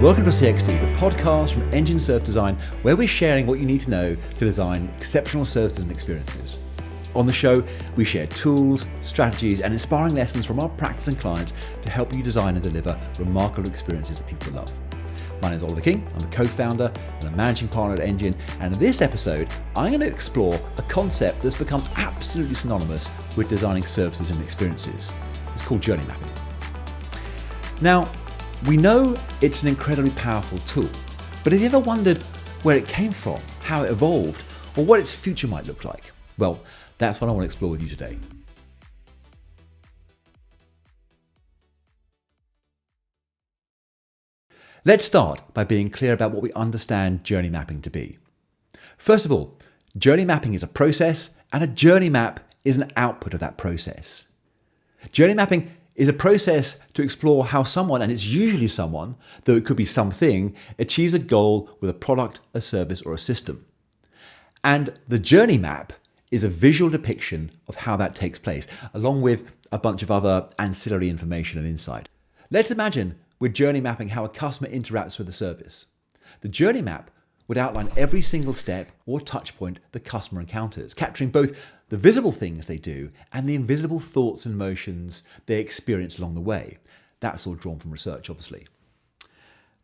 Welcome to CXD, the podcast from Engine Surf Design, where we're sharing what you need to know to design exceptional services and experiences. On the show, we share tools, strategies, and inspiring lessons from our practice and clients to help you design and deliver remarkable experiences that people love. My name is Oliver King. I'm a co-founder and a managing partner at Engine, and in this episode, I'm going to explore a concept that's become absolutely synonymous with designing services and experiences. It's called journey mapping. Now, we know it's an incredibly powerful tool, but have you ever wondered where it came from, how it evolved, or what its future might look like? Well, that's what I want to explore with you today. Let's start by being clear about what we understand journey mapping to be. First of all, journey mapping is a process, and a journey map is an output of that process. Journey mapping is a process to explore how someone, and it's usually someone, though it could be something, achieves a goal with a product, a service, or a system. And the journey map is a visual depiction of how that takes place, along with a bunch of other ancillary information and insight. Let's imagine we're journey mapping how a customer interacts with the service. The journey map would outline every single step or touch point the customer encounters, capturing both the visible things they do and the invisible thoughts and emotions they experience along the way. That's all drawn from research, obviously.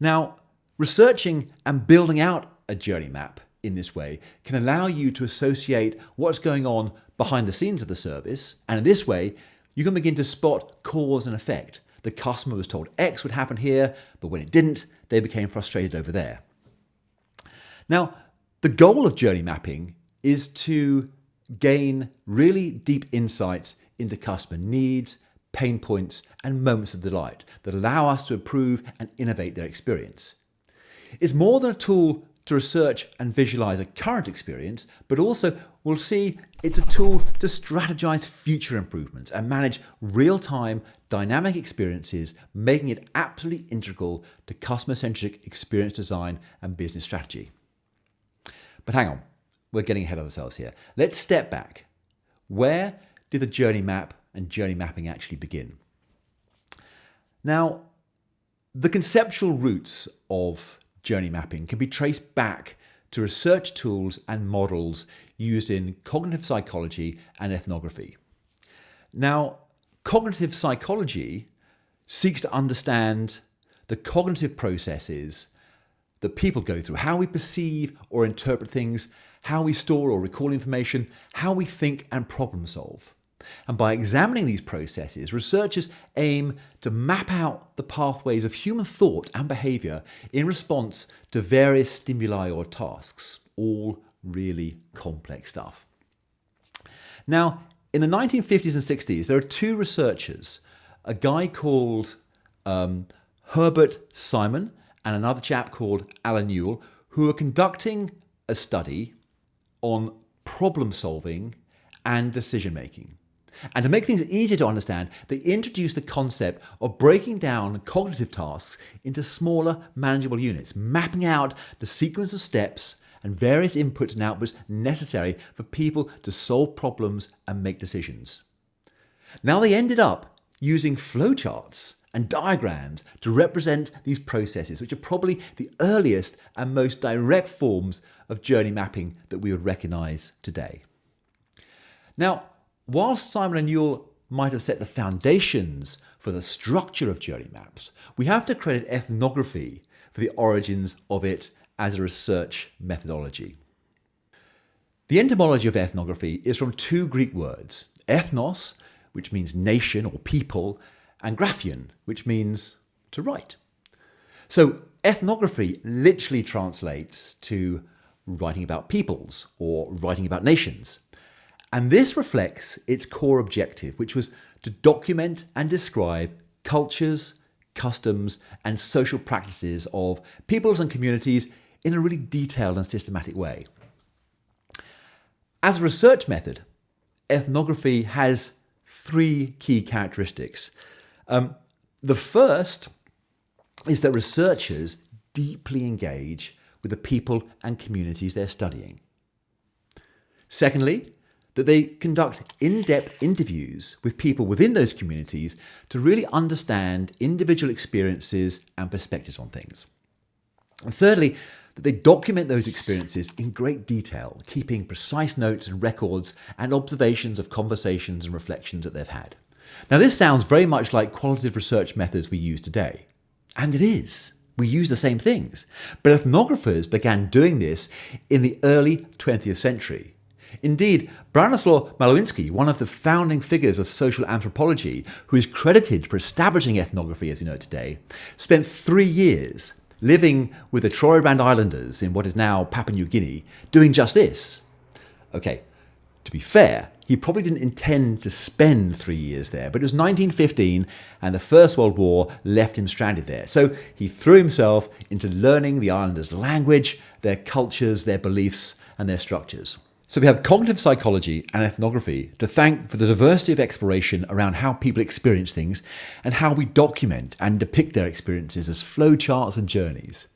Now, researching and building out a journey map in this way can allow you to associate what's going on behind the scenes of the service, and in this way, you can begin to spot cause and effect. The customer was told X would happen here, but when it didn't, they became frustrated over there. Now, the goal of journey mapping is to gain really deep insights into customer needs, pain points, and moments of delight that allow us to improve and innovate their experience. It's more than a tool to research and visualize a current experience, but also we'll see it's a tool to strategize future improvements and manage real-time dynamic experiences, making it absolutely integral to customer-centric experience design and business strategy. But hang on, we're getting ahead of ourselves here. Let's step back. Where did the journey map and journey mapping actually begin? Now, the conceptual roots of journey mapping can be traced back to research tools and models used in cognitive psychology and ethnography. Now, cognitive psychology seeks to understand the cognitive processes that people go through, how we perceive or interpret things, how we store or recall information, how we think and problem solve. And by examining these processes, researchers aim to map out the pathways of human thought and behavior in response to various stimuli or tasks, all really complex stuff. Now, in the 1950s and 60s, there are two researchers, a guy called Herbert Simon and another chap called Alan Newell, who are conducting a study on problem solving and decision making. And to make things easier to understand, they introduced the concept of breaking down cognitive tasks into smaller, manageable units, mapping out the sequence of steps and various inputs and outputs necessary for people to solve problems and make decisions. Now, they ended up using flowcharts and diagrams to represent these processes, which are probably the earliest and most direct forms of journey mapping that we would recognize today. Now, whilst Simon and Newell might have set the foundations for the structure of journey maps, we have to credit ethnography for the origins of it as a research methodology. The etymology of ethnography is from two Greek words, ethnos, which means nation or people, and graphion, which means to write. So ethnography literally translates to writing about peoples or writing about nations. And this reflects its core objective, which was to document and describe cultures, customs, and social practices of peoples and communities in a really detailed and systematic way. As a research method, ethnography has three key characteristics. The first is that researchers deeply engage with the people and communities they're studying. Secondly, that they conduct in-depth interviews with people within those communities to really understand individual experiences and perspectives on things. And thirdly, that they document those experiences in great detail, keeping precise notes and records and observations of conversations and reflections that they've had. Now, this sounds very much like qualitative research methods we use today. And it is. We use the same things. But ethnographers began doing this in the early 20th century. Indeed, Branislaw Malinowski, one of the founding figures of social anthropology, who is credited for establishing ethnography as we know it today, spent 3 years living with the Trobriand Islanders in what is now Papua New Guinea, doing just this. Okay, to be fair, he probably didn't intend to spend 3 years there, but it was 1915 and the First World War left him stranded there. So he threw himself into learning the islanders' language, their cultures, their beliefs, and their structures. So we have cognitive psychology and ethnography to thank for the diversity of exploration around how people experience things and how we document and depict their experiences as flowcharts and journeys.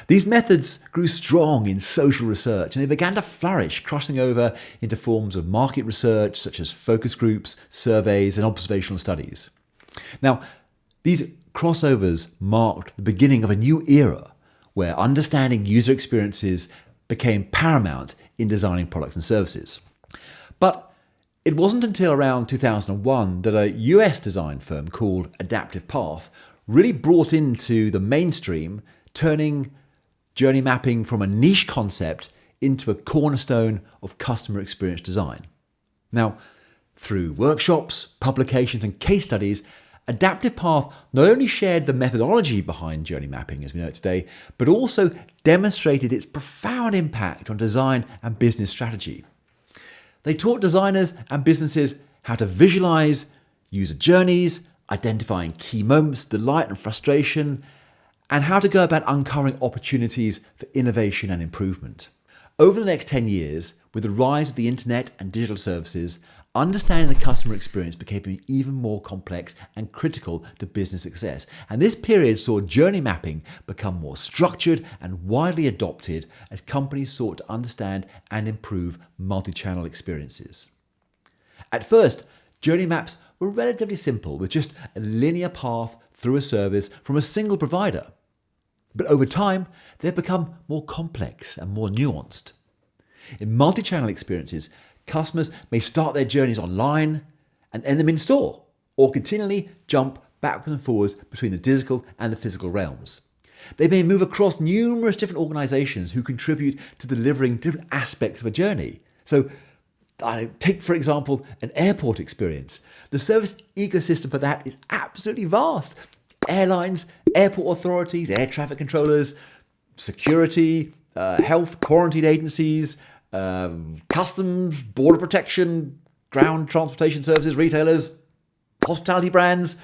These methods grew strong in social research and they began to flourish, crossing over into forms of market research such as focus groups, surveys, and observational studies. Now, these crossovers marked the beginning of a new era where understanding user experiences became paramount in designing products and services. But it wasn't until around 2001 that a US design firm called Adaptive Path really brought into the mainstream, turning journey mapping from a niche concept into a cornerstone of customer experience design. Now, through workshops, publications, and case studies, Adaptive Path not only shared the methodology behind journey mapping as we know it today, but also demonstrated its profound impact on design and business strategy. They taught designers and businesses how to visualize user journeys, identifying key moments, delight and frustration, and how to go about uncovering opportunities for innovation and improvement. Over the next 10 years, with the rise of the internet and digital services, understanding the customer experience became even more complex and critical to business success. And this period saw journey mapping become more structured and widely adopted as companies sought to understand and improve multi-channel experiences. At first, journey maps were relatively simple, with just a linear path through a service from a single provider. But over time, they've become more complex and more nuanced. In multi-channel experiences, customers may start their journeys online and end them in store, or continually jump backwards and forwards between the digital and the physical realms. They may move across numerous different organizations who contribute to delivering different aspects of a journey. So, take, for example, an airport experience. The service ecosystem for that is absolutely vast. Airlines, airport authorities, air traffic controllers, security, health quarantine agencies, customs, border protection, ground transportation services, retailers, hospitality brands,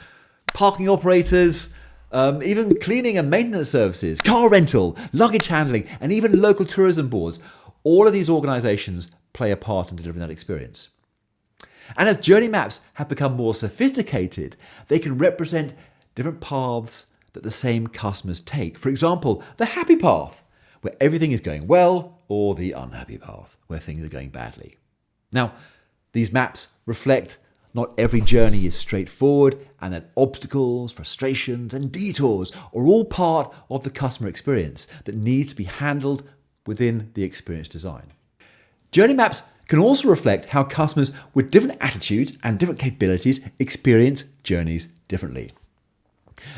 parking operators, even cleaning and maintenance services, car rental, luggage handling, and even local tourism boards. All of these organizations play a part in delivering that experience. And as journey maps have become more sophisticated, they can represent different paths that the same customers take. For example, the happy path, where everything is going well, or the unhappy path, where things are going badly. Now, these maps reflect not every journey is straightforward and that obstacles, frustrations, and detours are all part of the customer experience that needs to be handled within the experience design. Journey maps can also reflect how customers with different attitudes and different capabilities experience journeys differently.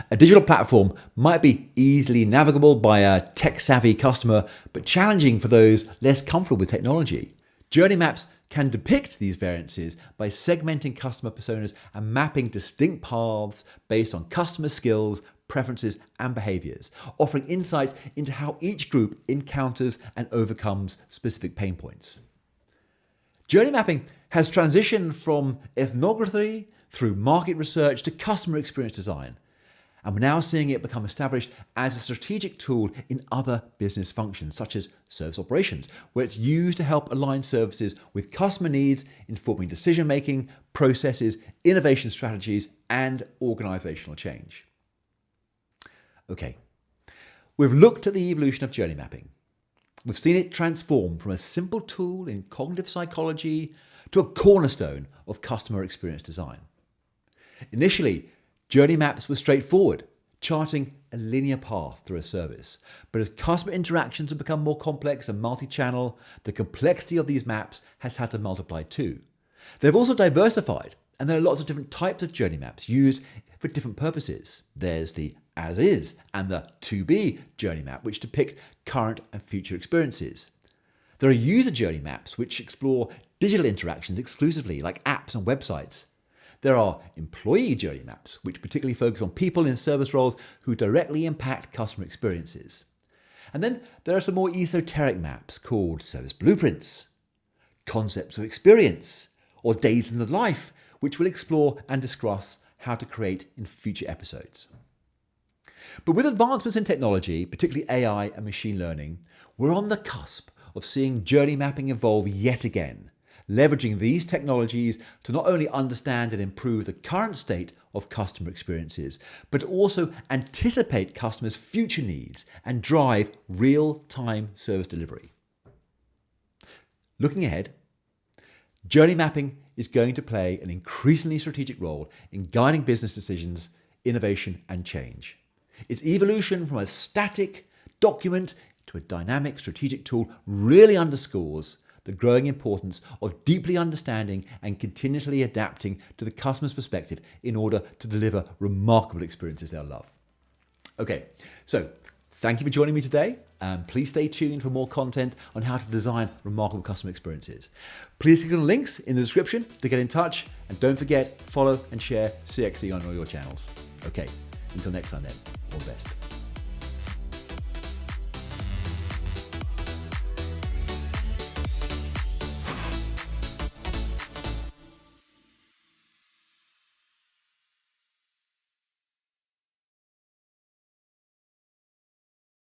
A digital platform might be easily navigable by a tech-savvy customer, but challenging for those less comfortable with technology. Journey maps can depict these variances by segmenting customer personas and mapping distinct paths based on customer skills, preferences, and behaviors, offering insights into how each group encounters and overcomes specific pain points. Journey mapping has transitioned from ethnography through market research to customer experience design. And we're now seeing it become established as a strategic tool in other business functions, such as service operations, where it's used to help align services with customer needs, informing decision-making, processes, innovation strategies, and organizational change. Okay, we've looked at the evolution of journey mapping. We've seen it transform from a simple tool in cognitive psychology to a cornerstone of customer experience design. Initially, journey maps were straightforward, charting a linear path through a service. But as customer interactions have become more complex and multi-channel, the complexity of these maps has had to multiply too. They've also diversified, and there are lots of different types of journey maps used for different purposes. There's the as is and the to be journey map, which depict current and future experiences. There are user journey maps, which explore digital interactions exclusively, like apps and websites. There are employee journey maps, which particularly focus on people in service roles who directly impact customer experiences. And then there are some more esoteric maps called service blueprints, concepts of experience, or days in the life, which we'll explore and discuss how to create in future episodes. But with advancements in technology, particularly AI and machine learning, we're on the cusp of seeing journey mapping evolve yet again, leveraging these technologies to not only understand and improve the current state of customer experiences, but also anticipate customers' future needs and drive real-time service delivery. Looking ahead, journey mapping is going to play an increasingly strategic role in guiding business decisions, innovation, and change. Its evolution from a static document to a dynamic strategic tool really underscores the growing importance of deeply understanding and continually adapting to the customer's perspective in order to deliver remarkable experiences they'll love. Okay, so thank you for joining me today. Please stay tuned for more content on how to design remarkable customer experiences. Please click on the links in the description to get in touch, and don't forget, follow and share CXE on all your channels. Okay, until next time then, all the best.